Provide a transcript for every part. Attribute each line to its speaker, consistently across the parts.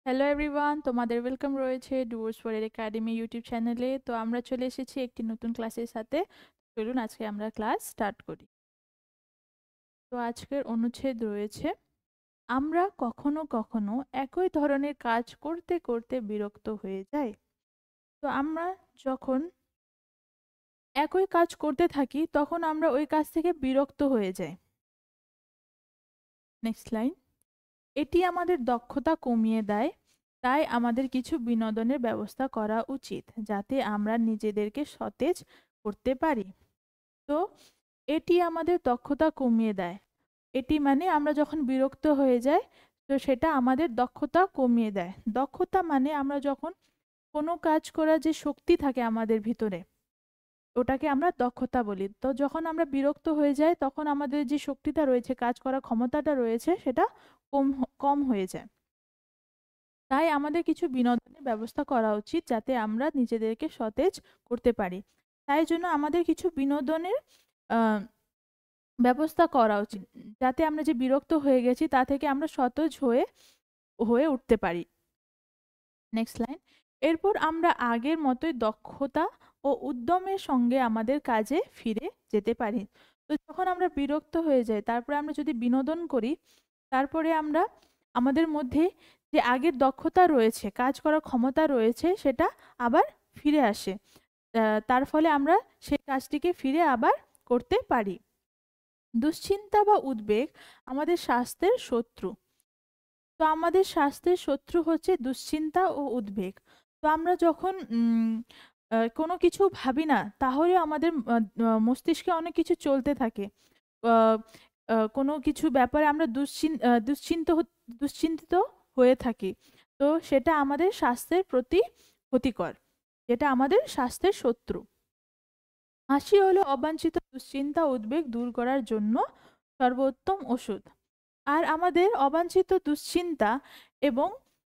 Speaker 1: Hello everyone, তোমাদের welcome রয়েছে Dooars for academy YouTube চ্যানেলে। তো আমরা চলে এসেছি একটি নতুন ক্লাসের সাথে। চলুন আজকে আমরা ক্লাস স্টার্ট করি। তো আজকের অনুচ্ছেদ রয়েছে, আমরা কখনো কখনো একই ধরনের কাজ করতে করতে বিরক্ত হয়ে যাই। তো আমরা যখন একই কাজ করতে থাকি তখন আমরা ওই কাজ থেকে বিরক্ত হয়ে যাই। নেক্সট লাইন, এটি আমাদের দক্ষতা কমিয়ে দেয়, তাই আমাদের কিছু বিনোদনের ব্যবস্থা করা উচিত যাতে আমরা নিজেদেরকে সতেজ করতে পারি। তো এটি আমাদের দক্ষতা কমিয়ে দেয়, এটি মানে আমরা যখন বিরক্ত হয়ে যাই তো সেটা আমাদের দক্ষতা কমিয়ে দেয়। দক্ষতা মানে আমরা যখন কোনো কাজ করার যে শক্তি থাকে আমাদের ভিতরে ওটাকে আমরা দক্ষতা বলি। তো যখন আমরা বিরক্ত হয়ে যাই তখন আমাদের যে শক্তিটা রয়েছে, কাজ করার ক্ষমতাটা রয়েছে, সেটা কম হয়ে যায়। তাই আমাদের কিছু বিনোদনের ব্যবস্থা করা উচিত যাতে আমরা নিজেদেরকে সতেজ করতে পারি। তাই জন্য আমাদের কিছু বিনোদনের আহ, ব্যবস্থা করা উচিত যাতে আমরা যে বিরক্ত হয়ে গেছি তা থেকে আমরা সতেজ হয়ে হয়ে উঠতে পারি। নেক্সট লাইন, এরপর আমরা আগের মতোই দক্ষতা ও উদ্যমের সঙ্গে আমাদের কাজে ফিরে যেতে পারি। তো যখন আমরা বিরক্ত হয়ে যাই তারপরে আমরা যদি বিনোদন করি তারপরে আমরা আমাদের মধ্যে যে আগের দক্ষতা রয়েছে, কাজ করার ক্ষমতা রয়েছে, সেটা আবার ফিরে আসে। তার ফলে আমরা সেই কাজটিকে ফিরে আবার করতে পারি। দুশ্চিন্তা বা উদ্বেগ আমাদের স্বাস্থ্যের শত্রু। তো আমাদের স্বাস্থ্যের শত্রু হচ্ছে দুশ্চিন্তা ও উদ্বেগ। তো আমরা যখন কোনো কিছু ভাবি না তাহলে আমাদের মস্তিষ্কে অনেক কিছু চলতে থাকে। আহ, কোনো কিছু ব্যাপারে আমরা দুশ্চিন্তিত হয়ে থাকি। তো সেটা আমাদের স্বাস্থ্যের প্রতি ক্ষতিকর, যেটা আমাদের স্বাস্থ্যের শত্রু। হাসি হলো অবাঞ্ছিত দুশ্চিন্তা উদ্বেগ দূর করার জন্য সর্বোত্তম ওষুধ। আর আমাদের অবাঞ্ছিত দুশ্চিন্তা এবং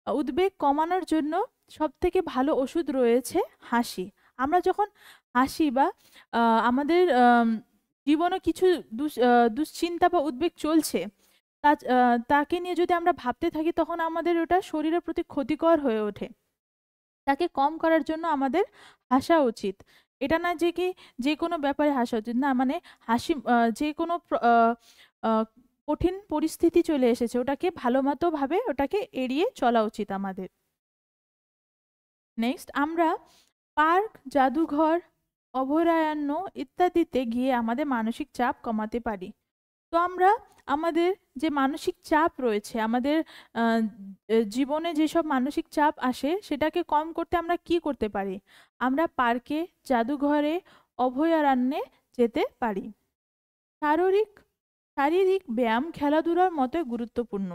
Speaker 1: উদ্বেগ কমানোর জন্য সবথেকে ভালো ওষুধ রয়েছে হাসি। আমরা যখন হাসি বা আমাদের জীবনে কিছু দুশ্চিন্তা বা উদ্বেগ চলছে তাকে নিয়ে যদি আমরা ভাবতে থাকি তখন আমাদের ওটা শরীরের প্রতি ক্ষতিকর হয়ে ওঠে। তাকে কম করার জন্য আমাদের হাসা উচিত। এটা না যে কি যে কোনো ব্যাপারে হাসা উচিত না, মানে হাসি যে কোনো আহ, কঠিন পরিস্থিতি চলে এসেছে ওটাকে ভালো মতো ভাবে ওটাকে এড়িয়ে চলা উচিত আমাদের। নেক্সট, আমরা পার্ক, জাদুঘর, অভয়ারণ্য ইত্যাদিতে গিয়ে আমাদের মানসিক চাপ কমাতে পারি। তো আমরা আমাদের যে মানসিক চাপ রয়েছে, আমাদের আহ, জীবনে যেসব মানসিক চাপ আসে সেটাকে কম করতে আমরা কি করতে পারি? আমরা পার্কে, জাদুঘরে, অভয়ারণ্যে যেতে পারি। শারীরিক শারীরিক ব্যায়াম খেলাধুলার মতোই গুরুত্বপূর্ণ।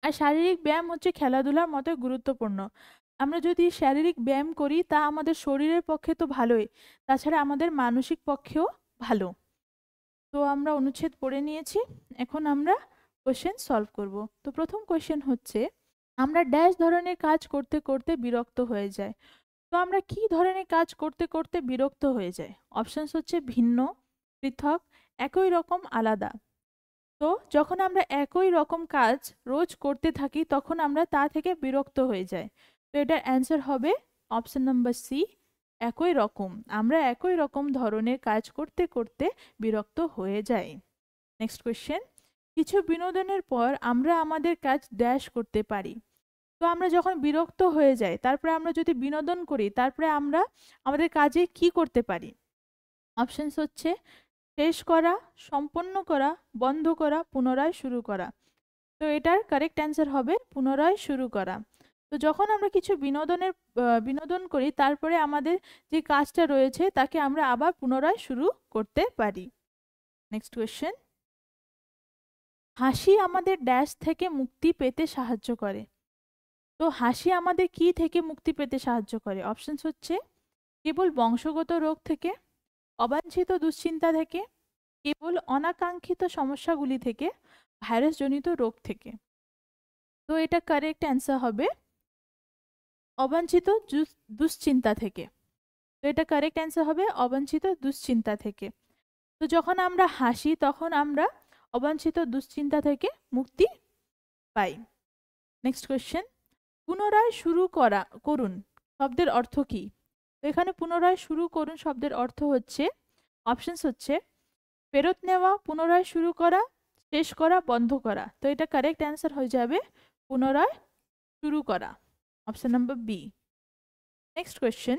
Speaker 1: আর শারীরিক ব্যায়াম হচ্ছে খেলাধুলার মতোই গুরুত্বপূর্ণ। আমরা যদি শারীরিক ব্যায়াম করি তা আমাদের শরীরের পক্ষে তো ভালোই, তাছাড়া আমাদের মানসিক পক্ষেও ভালো। তো আমরা অনুচ্ছেদ পড়ে নিয়েছি, এখন আমরা কোশ্চেন সলভ করব। তো প্রথম কোশ্চেন হচ্ছে, আমরা ড্যাশ ধরনের কাজ করতে করতে বিরক্ত হয়ে যাই। তো আমরা কি ধরনের কাজ করতে করতে বিরক্ত হয়ে যাই? অপশনস হচ্ছে ভিন্ন, পৃথক, একই রকম, আলাদা। তো যখন আমরা একই রকম কাজ রোজ করতে থাকি তখন আমরা তা থেকে বিরক্ত হয়ে যাই। তো এটার অ্যান্সার হবে অপশন নাম্বার সি, একই রকম। আমরা একই রকম ধরনের কাজ করতে করতে বিরক্ত হয়ে যাই। নেক্সট কোয়েশ্চেন, কিছু বিনোদনের পর আমরা আমাদের কাজ ড্যাশ করতে পারি। তো আমরা যখন বিরক্ত হয়ে যাই তারপরে আমরা যদি বিনোদন করি তারপরে আমরা আমাদের কাজে কি করতে পারি? অপশনস হচ্ছে শেষ করা, সম্পন্ন করা, বন্ধ করা, পুনরায় শুরু করা। তো এটার কারেক্ট অ্যান্সার হবে পুনরায় শুরু করা। তো যখন আমরা কিছু বিনোদন করি তারপরে আমাদের যে কাজটা রয়েছে তাকে আমরা আবার পুনরায় শুরু করতে পারি। নেক্সট কোয়েশ্চেন, হাসি আমাদের ড্যাশ থেকে মুক্তি পেতে সাহায্য করে। তো হাসি আমাদের কি থেকে মুক্তি পেতে সাহায্য করে? অপশনস হচ্ছে কেবল বংশগত রোগ থেকে, অবাঞ্ছিত দুশ্চিন্তা থেকে, কেবল অনাকাঙ্ক্ষিত সমস্যাগুলি থেকে, ভাইরাসজনিত রোগ থেকে। তো এটা কারেক্ট অ্যান্সার হবে অবাঞ্ছিত দুশ্চিন্তা থেকে। তো এটা কারেক্ট অ্যান্সার হবে অবাঞ্ছিত দুশ্চিন্তা থেকে। তো যখন আমরা হাসি তখন আমরা অবাঞ্ছিত দুশ্চিন্তা থেকে মুক্তি পাই। নেক্সট কোয়েশ্চেন, পুনরায় শুরু করুন শব্দের অর্থ কি? তো এখানে পুনরায় শুরু করুন শব্দের অর্থ হচ্ছে, অপশনস হচ্ছে ফেরত নেওয়া, পুনরায় শুরু করা, শেষ করা, বন্ধ করা। তো এটা কারেক্ট অ্যান্সার হয়ে যাবে পুনরায় শুরু করা, option number B. Next question,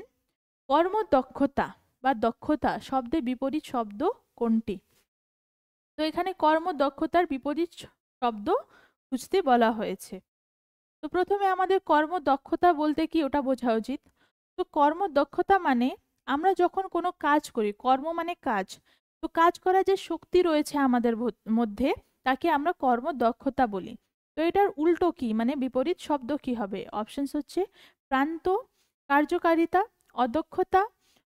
Speaker 1: কর্মদক্ষতা বা দক্ষতা শব্দের বিপরীত শব্দ কোনটি? তো এখানে কর্মদক্ষতার বিপরীত শব্দ খুঁজতে বলা হয়েছে। তো প্রথমে আমাদের কর্মদক্ষতা বলতে কি ওটা বোঝা উচিত। তো কর্মদক্ষতা মানে আমরা যখন কোনো কাজ করি, কর্ম মানে কাজ, তো কাজ করার যে শক্তি রয়েছে আমাদের মধ্যে তাকে আমরা কর্মদক্ষতা বলি। তো এটার উল্টো কি, মানে বিপরীত শব্দ কি হবে? অপশনস হচ্ছে প্রান্ত, কার্যকারিতা, অদক্ষতা,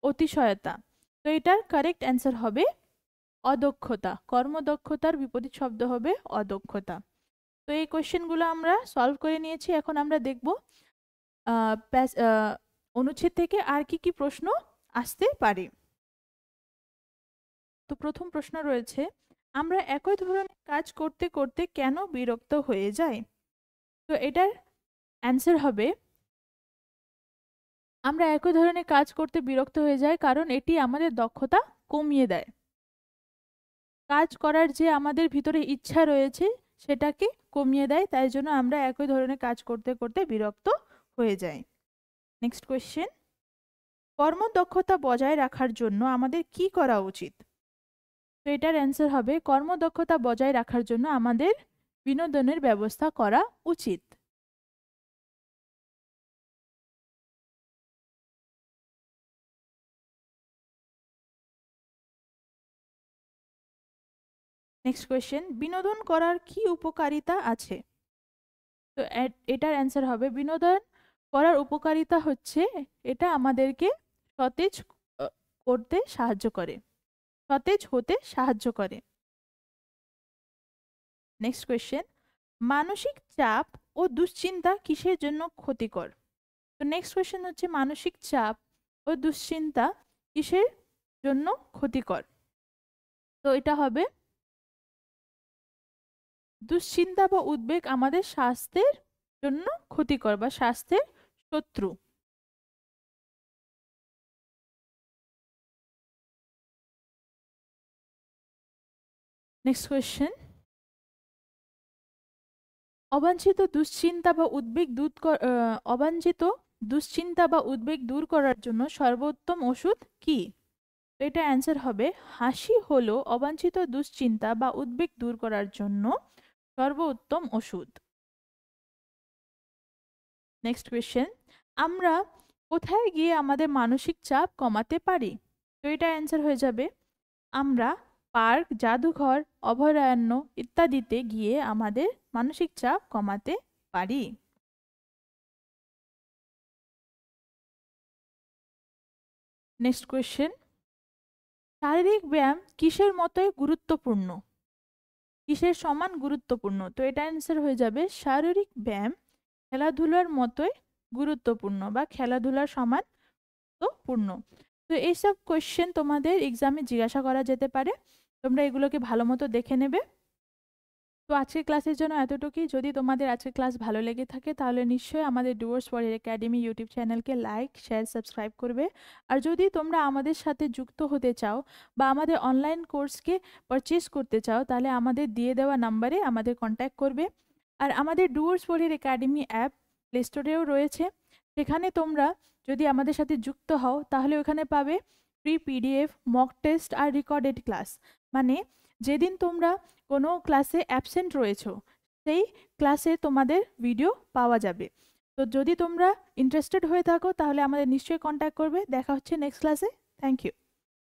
Speaker 1: অতিশয়তা। তো এটার কারেক্ট অ্যান্সার হবে অদক্ষতা। কর্মদক্ষতার বিপরীত শব্দ হবে অদক্ষতা। তো এই কোয়েশ্চেনগুলো আমরা সলভ করে নিয়েছি। এখন আমরা দেখব অনুচ্ছেদ থেকে আর কি কি প্রশ্ন আসতে পারে। তো প্রথম প্রশ্ন রয়েছে, আমরা একই ধরনের কাজ করতে করতে কেন বিরক্ত হয়ে যাই? তো এটার অ্যান্সার হবে আমরা একই ধরনের কাজ করতে বিরক্ত হয়ে যাই কারণ এটি আমাদের দক্ষতা কমিয়ে দেয়। কাজ করার যে আমাদের ভিতরে ইচ্ছা রয়েছে সেটাকে কমিয়ে দেয়, তাই জন্য আমরা একই ধরনের কাজ করতে করতে বিরক্ত হয়ে যাই। নেক্সট কোয়েশ্চেন, কর্মদক্ষতা বজায় রাখার জন্য আমাদের কি করা উচিত? তো এটার অ্যান্সার হবে কর্মদক্ষতা বজায় রাখার জন্য আমাদের বিনোদনের ব্যবস্থা করা উচিত। নেক্সট কোয়েশ্চেন, বিনোদন করার কি উপকারিতা আছে? তো এটার অ্যান্সার হবে বিনোদন করার উপকারিতা হচ্ছে এটা আমাদেরকে সতেজ করতে সাহায্য করে, সতেজ হতে সাহায্য করে। নেক্সট কোয়েশ্চেন, মানসিক চাপ ও দুশ্চিন্তা কিসের জন্য ক্ষতিকর? তো নেক্সট কোয়েশ্চেন হচ্ছে মানসিক চাপ ও দুশ্চিন্তা কিসের জন্য ক্ষতিকর? তো এটা হবে দুশ্চিন্তা বা উদ্বেগ আমাদের স্বাস্থ্যের জন্য ক্ষতিকর বা স্বাস্থ্যের শত্রু। নেক্সট কোয়েশ্চেন, অবাঞ্ছিত দুশ্চিন্তা বা উদ্বেগ দূর করার জন্য সর্বোত্তম ওষুধ কি? এটা অ্যান্সার হবে হাসি হলো অবাঞ্ছিত দুশ্চিন্তা বা উদ্বেগ দূর করার জন্য সর্বোত্তম ওষুধ। নেক্সট কোয়েশ্চেন, আমরা কোথায় গিয়ে আমাদের মানসিক চাপ কমাতে পারি? তো এটা অ্যান্সার হয়ে যাবে আমরা পার্ক, জাদুঘর, অভয়ারণ্য ইত্যাদিতে গিয়ে আমাদের মানসিক চাপ কমাতে পারি। নেক্সট কোয়েশ্চেন, শারীরিক ব্যায়াম কিসের মতোই গুরুত্বপূর্ণ? কিসের সমান গুরুত্বপূর্ণ? তো এটা অ্যান্সার হয়ে যাবে শারীরিক ব্যায়াম খেলাধুলার মতোই গুরুত্বপূর্ণ বা খেলাধুলার সমান গুরুত্বপূর্ণ। তো এইসব কোয়েশ্চেন তোমাদের এক্সামে জিজ্ঞাসা করা যেতে পারে, তোমরা এগুলোকে ভালো মতো দেখে নেবে। তো আজকের ক্লাসের জন্য এতটুকুই। যদি তোমাদের আজকের ক্লাস ভালো লেগে থাকে তাহলে নিশ্চয়ই আমাদের ডুয়ার্স ওয়ারিয়র একাডেমি ইউটিউব চ্যানেলকে লাইক, শেয়ার, সাবস্ক্রাইব করবে। আর যদি তোমরা আমাদের সাথে যুক্ত হতে চাও বা আমাদের অনলাইন কোর্সকে পারচেস করতে চাও তাহলে আমাদের দিয়ে দেওয়া নাম্বারে আমাদের কন্ট্যাক্ট করবে। আর আমাদের Dooars warrior academy app play স্টোরেও রয়েছে, সেখানে তোমরা যদি আমাদের সাথে যুক্ত হও তাহলে ওখানে পাবে ফ্রি পিডিএফ, মক টেস্ট আর রেকর্ডেড ক্লাস। মানে যেদিন তোমরা কোনো ক্লাসে অ্যাবসেন্ট রয়েছো সেই ক্লাসে তোমাদের ভিডিও পাওয়া যাবে। তো যদি তোমরা ইন্টারেস্টেড হয়ে থাকো তাহলে আমাদের নিশ্চয়ই কন্ট্যাক্ট করবে। দেখা হচ্ছে নেক্সট ক্লাসে। Thank you.